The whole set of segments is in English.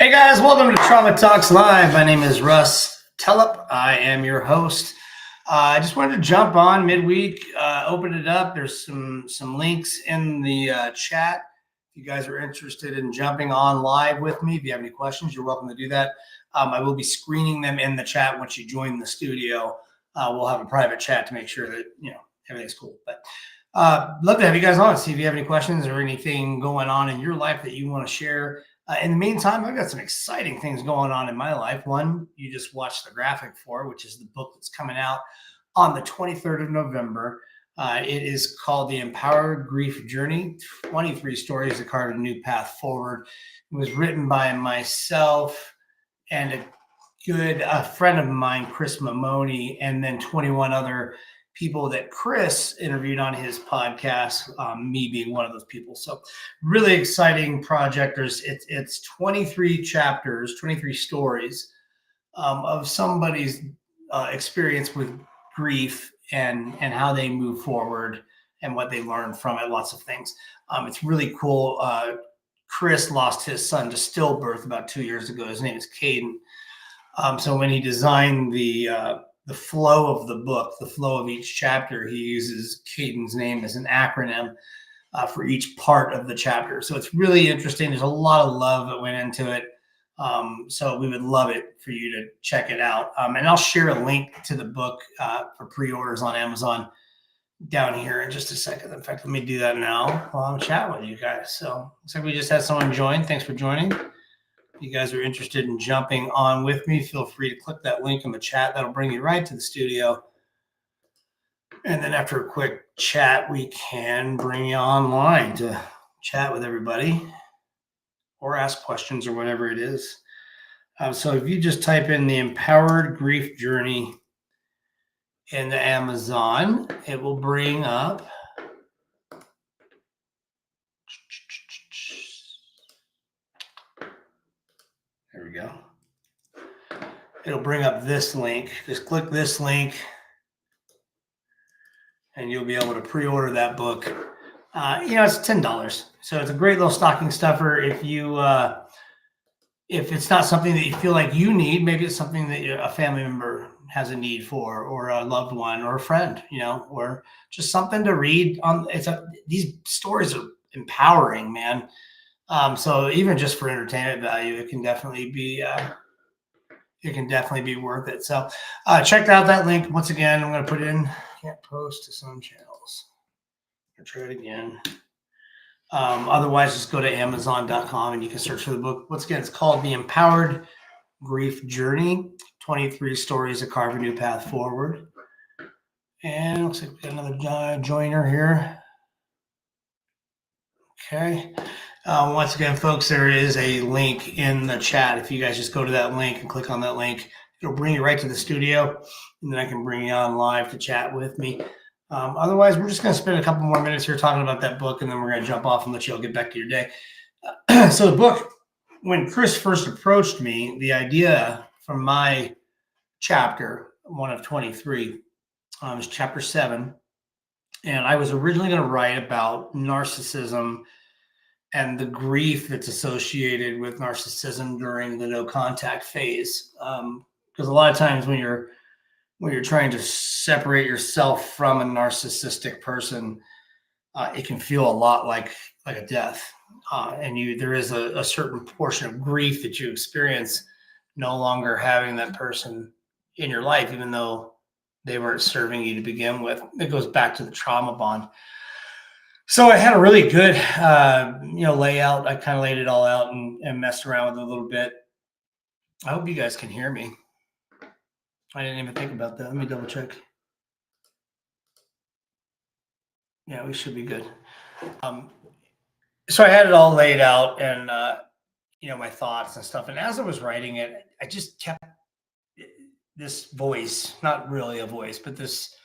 Hey guys, welcome to Trauma Talks Live. My name is Russ Tellup. I am your host. I just wanted to jump on midweek, open it up. There's some links in the chat. If you guys are interested in jumping on live with me, if you have any questions, you're welcome to do that. I will be screening them in the chat once you join the studio. We'll have a private chat to make sure that everything's cool. But love to have you guys on. See if you have any questions or anything going on in your life that you want to share. In the meantime, I've got some exciting things going on in my life. One, you just watched the graphic for, which is the book that's coming out on the 23rd of November. It is called The Empowered Grief Journey, 23 Stories to Carve a New Path Forward. It was written by myself and a good friend of mine, Chris Mamoni, and then 21 other people that Chris interviewed on his podcast, me being one of those people. So really exciting project. It's 23 chapters, 23 stories of somebody's experience with grief and how they move forward and what they learned from it, lots of things. It's really cool. Chris lost his son to stillbirth about 2 years ago. His name is Caden. So when he designed the flow of the book, the flow of each chapter, he uses Caden's name as an acronym for each part of the chapter. So it's really interesting. There's a lot of love that went into it. So we would love it for you to check it out. And I'll share a link to the book for pre-orders on Amazon down here in just a second. In fact, let me do that now while I'm chatting with you guys. So looks like we just had someone join. Thanks for joining. If you guys are interested in jumping on with me, feel free to click that link in the chat. That'll bring you right to the studio. And then after a quick chat, we can bring you online to chat with everybody or ask questions or whatever it is. So if you just type in The Empowered Grief Journey into Amazon, it will bring up there we go. It'll bring up this link. Just click this link and you'll be able to pre-order that book. It's $10. So it's a great little stocking stuffer. If it's not something that you feel like you need, maybe it's something that a family member has a need for, or a loved one or a friend, or just something to read on. These stories are empowering, man. So even just for entertainment value, it can definitely be worth it. So check out that link. Once again, I'm going to put in, can't post to some channels. I'll try it again. Otherwise, just go to Amazon.com and you can search for the book. Once again, it's called The Empowered Grief Journey, 23 Stories to Carve a New Path Forward. And it looks like we got another joiner here. Okay. Once again, folks, there is a link in the chat. If you guys just go to that link and click on that link, it'll bring you right to the studio, and then I can bring you on live to chat with me. Otherwise, we're just going to spend a couple more minutes here talking about that book, and then we're going to jump off and let you all get back to your day. So the book, when Chris first approached me, the idea from my chapter, one of 23, was chapter 7. And I was originally going to write about narcissism and the grief that's associated with narcissism during the no contact phase. Because a lot of times when you're trying to separate yourself from a narcissistic person, it can feel a lot like a death. And there is a certain portion of grief that you experience no longer having that person in your life, even though they weren't serving you to begin with. It goes back to the trauma bond. So I had a really good, layout. I kind of laid it all out and messed around with it a little bit. I hope you guys can hear me. I didn't even think about that. Let me double check. Yeah, we should be good. So I had it all laid out and, my thoughts and stuff. And as I was writing it, I just kept this voice, not really a voice, but this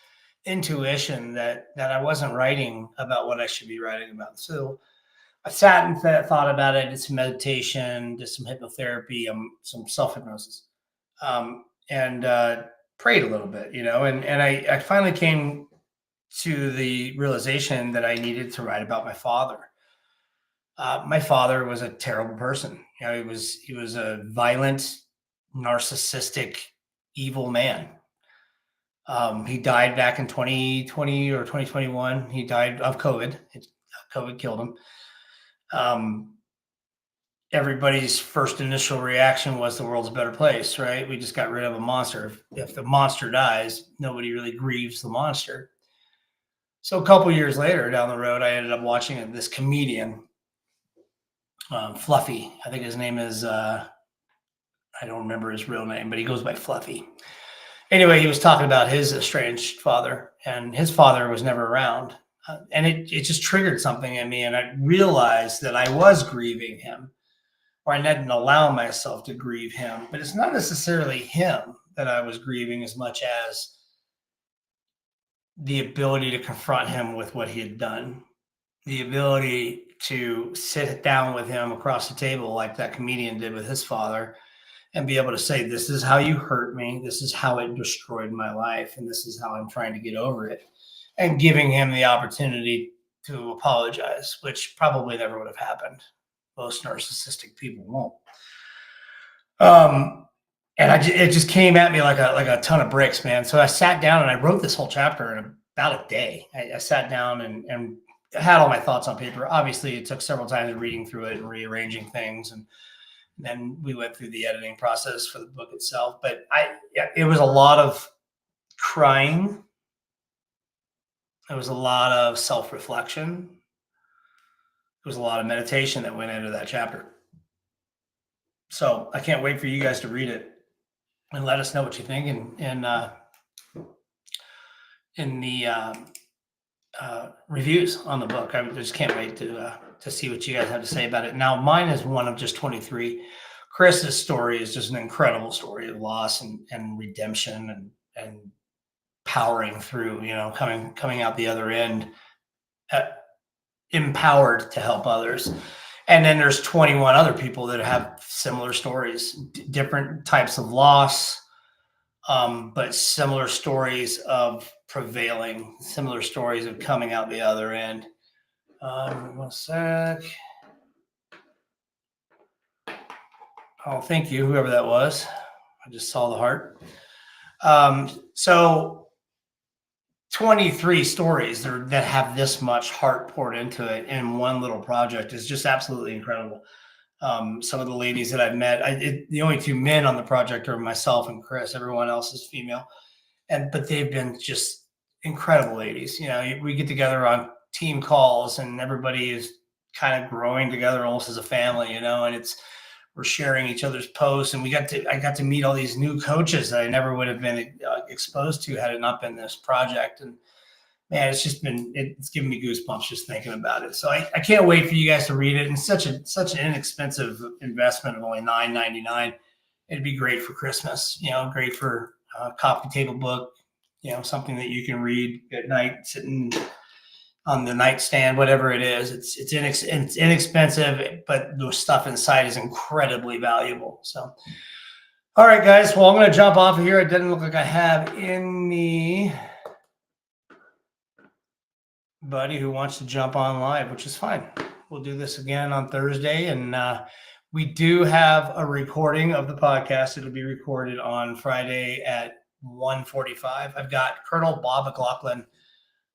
intuition that I wasn't writing about what I should be writing about. So I sat and thought about it, did some meditation, did some hypnotherapy, some self-hypnosis, and prayed a little bit, and I finally came to the realization that I needed to write about my father. My father was a terrible person. You know, he was a violent, narcissistic, evil man. He died back in 2020 or 2021. He died of COVID. COVID killed him. Everybody's first initial reaction was the world's a better place, right? We just got rid of a monster. If the monster dies, nobody really grieves the monster. So a couple years later down the road, I ended up watching this comedian, Fluffy. I think his name is, I don't remember his real name, but he goes by Fluffy. Anyway, he was talking about his estranged father, and his father was never around. And it just triggered something in me. And I realized that I was grieving him, or I didn't allow myself to grieve him. But it's not necessarily him that I was grieving as much as the ability to confront him with what he had done, the ability to sit down with him across the table like that comedian did with his father and be able to say, this is how you hurt me. This is how it destroyed my life. And this is how I'm trying to get over it. And giving him the opportunity to apologize, which probably never would have happened. Most narcissistic people won't. And it just came at me like a ton of bricks, man. So I sat down and I wrote this whole chapter in about a day. I sat down and had all my thoughts on paper. Obviously, it took several times reading through it and rearranging things. And then we went through the editing process for the book itself. But it was a lot of crying. It was a lot of self-reflection. It was a lot of meditation that went into that chapter. So I can't wait for you guys to read it and let us know what you think in the reviews on the book. I just can't wait to see what you guys have to say about it. Now, mine is one of just 23. Chris's story is just an incredible story of loss and redemption and powering through, you know, coming out the other end, empowered to help others. And then there's 21 other people that have similar stories, different types of loss, but similar stories of prevailing, similar stories of coming out the other end. 1 sec. Oh, thank you, whoever that was. I just saw the heart. So 23 stories that have this much heart poured into it in one little project is just absolutely incredible. Some of the ladies that I've met, the only two men on the project are myself and Chris. Everyone else is female, but they've been just incredible ladies. You know, we get together on team calls, and everybody is kind of growing together almost as a family. You know, and we're sharing each other's posts, and I got to meet all these new coaches that I never would have been exposed to had it not been this project. And man, it's giving me goosebumps just thinking about it. So I can't wait for you guys to read it. And such an inexpensive investment of only $9.99. It'd be great for Christmas, you know, great for a coffee table book, you know, something that you can read at night, sitting on the nightstand, whatever it is. It's inexpensive, but the stuff inside is incredibly valuable. So, all right, guys. Well, I'm going to jump off of here. It doesn't look like I have anybody who wants to jump on live, which is fine. We'll do this again on Thursday, and we do have a recording of the podcast. It'll be recorded on Friday at 1:45. I've got Colonel Bob McLaughlin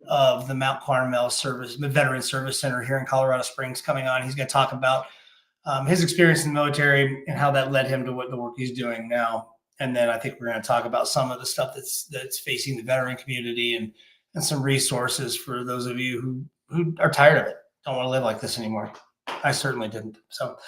of the Mount Carmel Veteran Service Center here in Colorado Springs coming on. He's going to talk about his experience in the military and how that led him to what the work he's doing now. And then I think we're going to talk about some of the stuff that's facing the veteran community and some resources for those of you who are tired of it, don't want to live like this anymore. I certainly didn't. So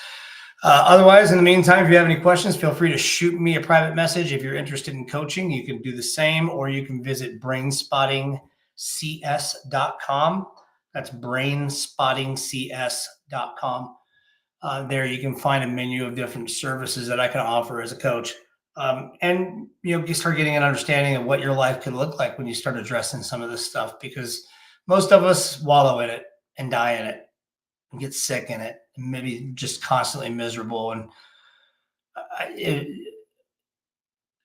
otherwise, in the meantime, if you have any questions, feel free to shoot me a private message. If you're interested in coaching, you can do the same, or you can visit brainspottingcs.com. That's brainspottingcs.com. There you can find a menu of different services that I can offer as a coach. And you start getting an understanding of what your life could look like when you start addressing some of this stuff, because most of us wallow in it and die in it and get sick in it, and maybe just constantly miserable. And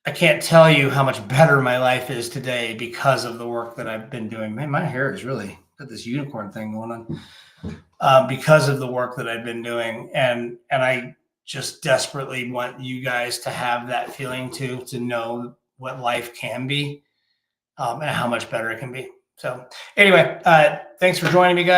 I can't tell you how much better my life is today because of the work that I've been doing. Man, my hair is really got this unicorn thing going on because of the work that I've been doing. And I just desperately want you guys to have that feeling too, to know what life can be, and how much better it can be. So anyway, thanks for joining me, guys.